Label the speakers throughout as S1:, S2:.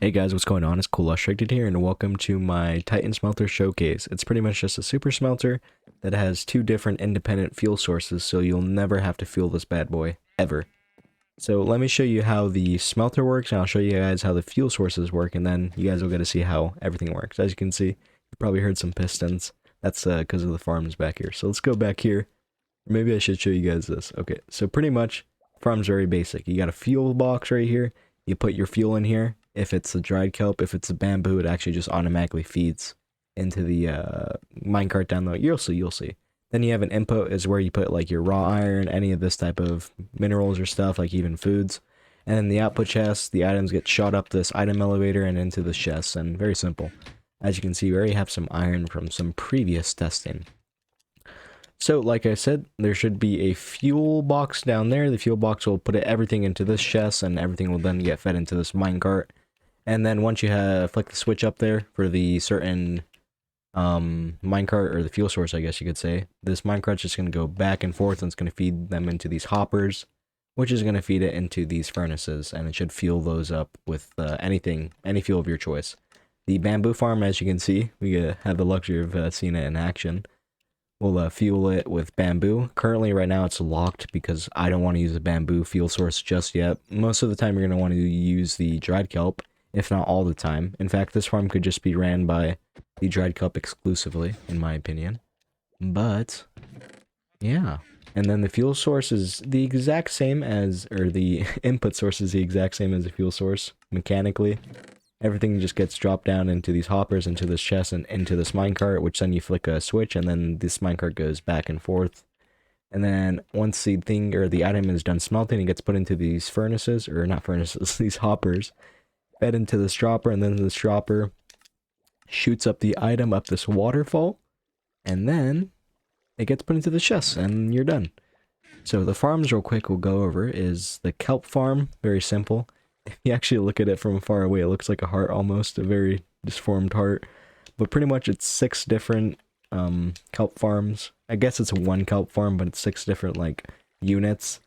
S1: Hey guys, what's going on? It's Cool Restricted here, and welcome to my Titan Smelter showcase. It's pretty much just a super smelter that has two different independent fuel sources, so you'll never have to fuel this bad boy, ever. So let me show you how the smelter works, and I'll show you guys how the fuel sources work, and then you guys will get to see how everything works. As you can see, you probably heard some pistons. That's because of the farms back here. So let's go back here. Maybe I should show you guys this. Okay, so pretty much, farm's very basic. You got a fuel box right here. You put your fuel in here. If it's a dried kelp, if it's a bamboo, it actually just automatically feeds into the minecart down there. You'll see. Then you have an input is where you put like your raw iron, any of this type of minerals or stuff, like even foods. And then the output chest, the items get shot up this item elevator and into the chest, and very simple. As you can see, we already have some iron from some previous testing. So, like I said, there should be a fuel box down there. The fuel box will put everything into this chest, and everything will then get fed into this minecart. And then once you have flick the switch up there for the certain minecart, or the fuel source, I guess you could say, this minecart's just going to go back and forth, and it's going to feed them into these hoppers, which is going to feed it into these furnaces, and it should fuel those up with anything, any fuel of your choice. The bamboo farm, as you can see, we have the luxury of seeing it in action. We'll fuel it with bamboo. Currently, right now, it's locked because I don't want to use a bamboo fuel source just yet. Most of the time, you're going to want to use the dried kelp, if not all the time. In fact, this farm could just be ran by the dried kelp exclusively, in my opinion. But, yeah. And then the fuel source is the exact same as, or the input source is the exact same as the fuel source, mechanically. Everything just gets dropped down into these hoppers, into this chest, and into this minecart, which then you flick a switch, and then this minecart goes back and forth. And then once the thing, or the item is done smelting, it gets put into these furnaces, or not furnaces, these hoppers, fed into this dropper, and then this dropper shoots up the item up this waterfall, and then it gets put into the chest, and you're done. So the farms real quick we'll go over is the kelp farm, very simple. If you actually look at it from far away, it looks like a heart almost, a very disformed heart. But pretty much it's 6 different kelp farms. I guess it's one kelp farm, but it's 6 different like units.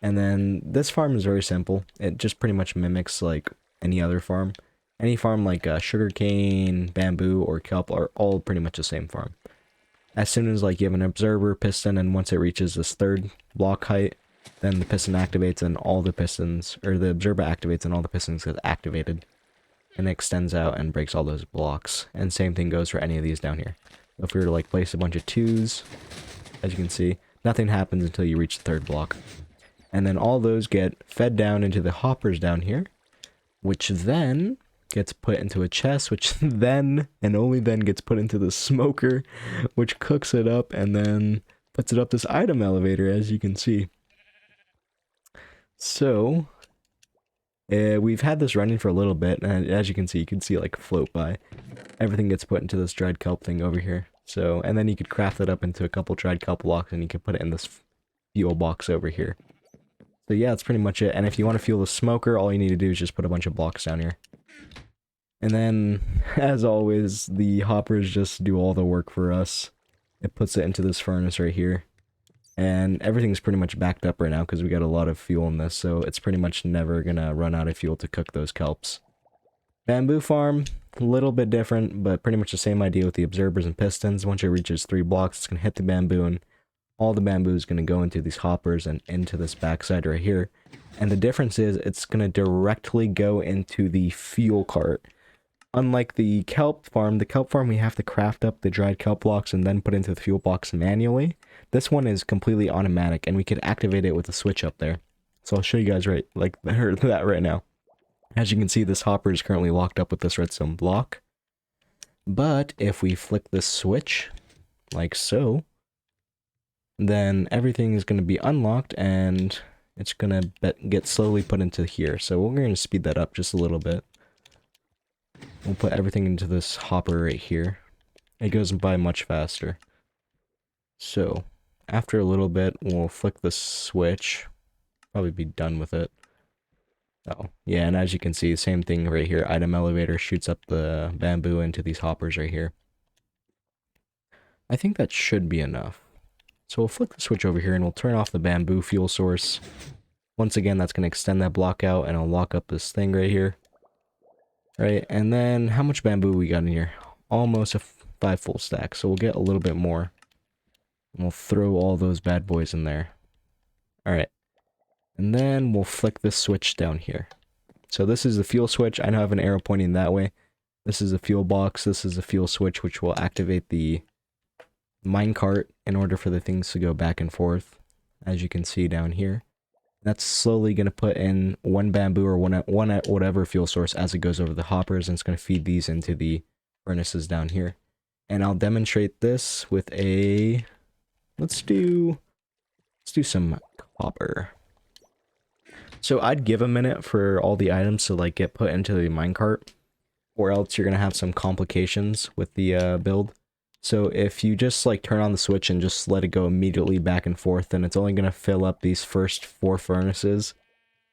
S1: And then this farm is very simple. It just pretty much mimics like any other farm. Any farm like sugarcane, bamboo, or kelp are all pretty much the same farm. As soon as like you have an observer piston, and once it reaches this 3rd block height, then the piston activates and all the pistons, or the observer activates and all the pistons get activated. And it extends out and breaks all those blocks. And same thing goes for any of these down here. If we were to like place a bunch of 2s, as you can see, nothing happens until you reach the 3rd block. And then all those get fed down into the hoppers down here, which then gets put into a chest, which then, and only then, gets put into the smoker, which cooks it up and then puts it up this item elevator, as you can see. So, we've had this running for a little bit, and as you can see like float by. Everything gets put into this dried kelp thing over here. So, and then you could craft it up into a couple dried kelp blocks, and you could put it in this fuel box over here. So yeah, that's pretty much it. And if you want to fuel the smoker, all you need to do is just put a bunch of blocks down here. And then, as always, the hoppers just do all the work for us. It puts it into this furnace right here. And everything's pretty much backed up right now because we got a lot of fuel in this, so it's pretty much never gonna run out of fuel to cook those kelps. Bamboo farm, a little bit different, but pretty much the same idea with the observers and pistons. Once it reaches 3 blocks, it's gonna hit the bamboo, and all the bamboo is gonna go into these hoppers and into this backside right here. And the difference is it's gonna directly go into the fuel cart. Unlike the kelp farm we have to craft up the dried kelp blocks and then put into the fuel box manually. This one is completely automatic, and we could activate it with a switch up there. So I'll show you guys right like that right now. As you can see, this hopper is currently locked up with this redstone block. But if we flick this switch, like so, then everything is going to be unlocked, and it's going to get slowly put into here. So we're going to speed that up just a little bit. We'll put everything into this hopper right here. It goes by much faster. So, after a little bit, we'll flick the switch. Probably be done with it. Oh, yeah, and as you can see, same thing right here. Item elevator shoots up the bamboo into these hoppers right here. I think that should be enough. So we'll flick the switch over here, and we'll turn off the bamboo fuel source. Once again, that's going to extend that block out, and I'll lock up this thing right here. right? And then how much bamboo we got in here? Almost a 5 full stack, so we'll get a little bit more. And we'll throw all those bad boys in there. Alright. And then we'll flick this switch down here. So this is the fuel switch. I now have an arrow pointing that way. This is the fuel box. This is the fuel switch, which will activate the minecart in order for the things to go back and forth, as you can see down here. That's slowly going to put in one bamboo or one at whatever fuel source as it goes over the hoppers, and it's going to feed these into the furnaces down here. And I'll demonstrate this with a... Let's do some copper. So I'd give a minute for all the items to like get put into the minecart, or else you're going to have some complications with the build. So if you just like turn on the switch and just let it go immediately back and forth, then it's only going to fill up these first 4 furnaces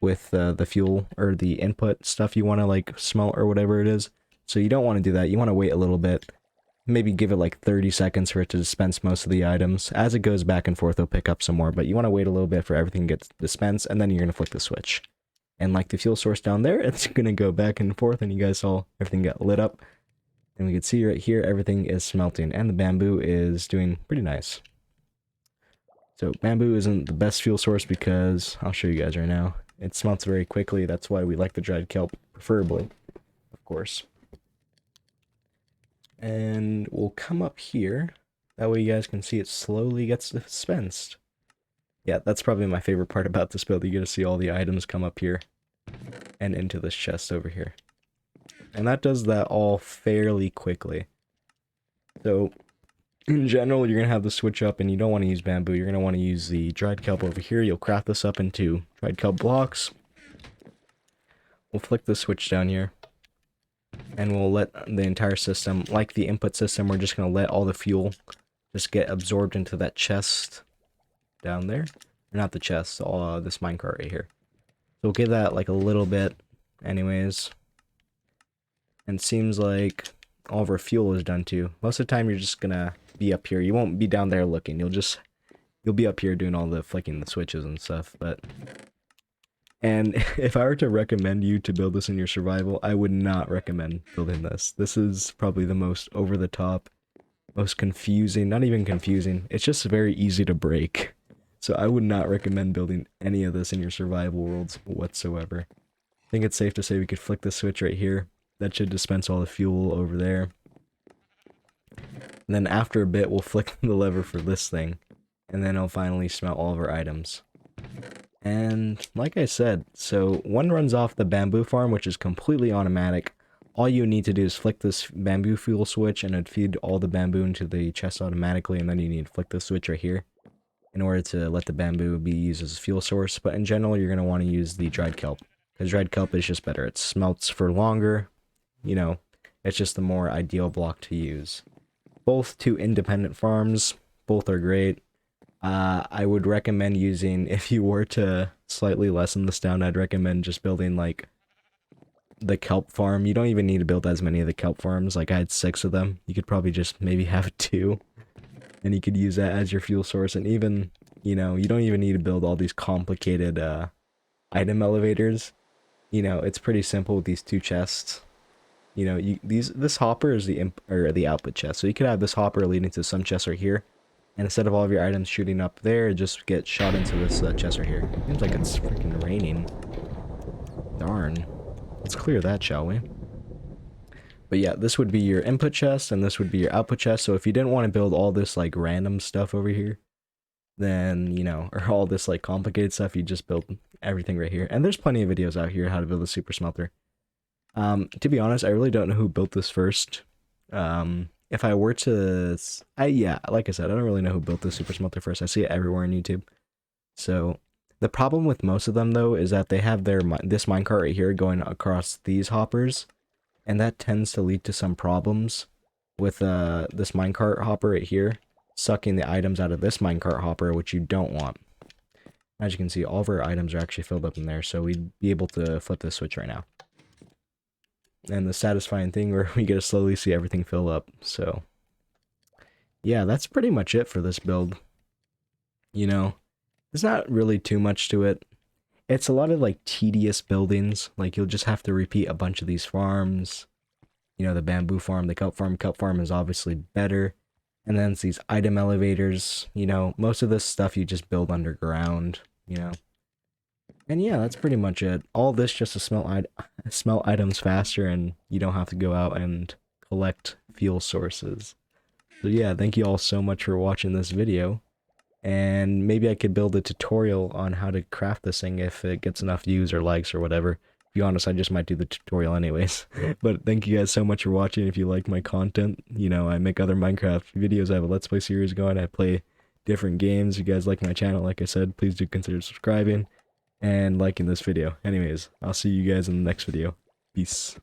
S1: with the fuel or the input stuff you want to like smelt or whatever it is. So you don't want to do that. You want to wait a little bit. Maybe give it like 30 seconds for it to dispense most of the items. As it goes back and forth, it'll pick up some more, but you want to wait a little bit for everything to get dispensed, and then you're going to flick the switch. And like the fuel source down there, it's going to go back and forth, and you guys saw everything get lit up. And we can see right here, everything is smelting, and the bamboo is doing pretty nice. So bamboo isn't the best fuel source because, I'll show you guys right now, it smelts very quickly. That's why we like the dried kelp, preferably, of course. And we'll come up here. That way you guys can see it slowly gets dispensed. Yeah, that's probably my favorite part about this build. You get to see all the items come up here and into this chest over here. And that does that all fairly quickly. So, in general, you're going to have the switch up and you don't want to use bamboo. You're going to want to use the dried kelp over here. You'll craft this up into dried kelp blocks. We'll flick the switch down here. And we'll let the entire system, like the input system, we're just going to let all the fuel just get absorbed into that chest down there. Or not the chest, all this minecart right here. So we'll give that like a little bit anyways. And it seems like all of our fuel is done too. Most of the time you're just going to be up here. You won't be down there looking. You'll be up here doing all the flicking the switches and stuff, but... And if I were to recommend you to build this in your survival, I would not recommend building this. This is probably the most over-the-top, most confusing, not even confusing, it's just very easy to break. So I would not recommend building any of this in your survival worlds whatsoever. I think it's safe to say we could flick the switch right here. That should dispense all the fuel over there. And then after a bit, we'll flick the lever for this thing. And then it'll finally smelt all of our items. And like I said, so one runs off the bamboo farm, which is completely automatic. All you need to do is flick this bamboo fuel switch and it'd feed all the bamboo into the chest automatically, and then you need to flick the switch right here in order to let the bamboo be used as a fuel source. But in general, you're going to want to use the dried kelp, because dried kelp is just better. It smelts for longer, you know, it's just the more ideal block to use. Both 2 independent farms, both are great. I would recommend using, if you were to slightly lessen this down, I'd recommend just building like the kelp farm. You don't even need to build as many of the kelp farms. Like I had 6 of them. You could probably just maybe have 2 and you could use that as your fuel source. And even, you know, you don't even need to build all these complicated item elevators. You know, it's pretty simple with these 2 chests. You know, this hopper is the output chest. So you could have this hopper leading to some chest right here. And instead of all of your items shooting up there, just get shot into this chest right here. Seems like it's freaking raining. Darn. Let's clear that, shall we? But yeah, this would be your input chest, and this would be your output chest. So if you didn't want to build all this, like, random stuff over here, then, you know, or all this, like, complicated stuff, you just build everything right here. And there's plenty of videos out here how to build a super smelter. To be honest, I really don't know who built this first. If I were to... yeah, like I said, I don't really know who built the super smelter first. I see it everywhere on YouTube. So, the problem with most of them, though, is that they have this minecart right here going across these hoppers. And that tends to lead to some problems with this minecart hopper right here, sucking the items out of this minecart hopper, which you don't want. As you can see, all of our items are actually filled up in there, so we'd be able to flip this switch right now. And the satisfying thing where we get to slowly see everything fill up. So, yeah, that's pretty much it for this build. You know, there's not really too much to it. It's a lot of like tedious buildings. Like you'll just have to repeat a bunch of these farms. You know, the bamboo farm, the kelp farm. Kelp farm is obviously better. And then it's these item elevators. You know, most of this stuff you just build underground. You know, and yeah, that's pretty much it. All this just to smelt items faster, and you don't have to go out and collect fuel sources. So yeah, thank you all so much for watching this video. And maybe I could build a tutorial on how to craft this thing if it gets enough views or likes or whatever. To be honest, I just might do the tutorial anyways. But thank you guys so much for watching. If you like my content, you know, I make other Minecraft videos. I have a Let's Play series going. I play different games. If you guys like my channel, like I said, please do consider subscribing and liking this video. Anyways, I'll see you guys in the next video. Peace.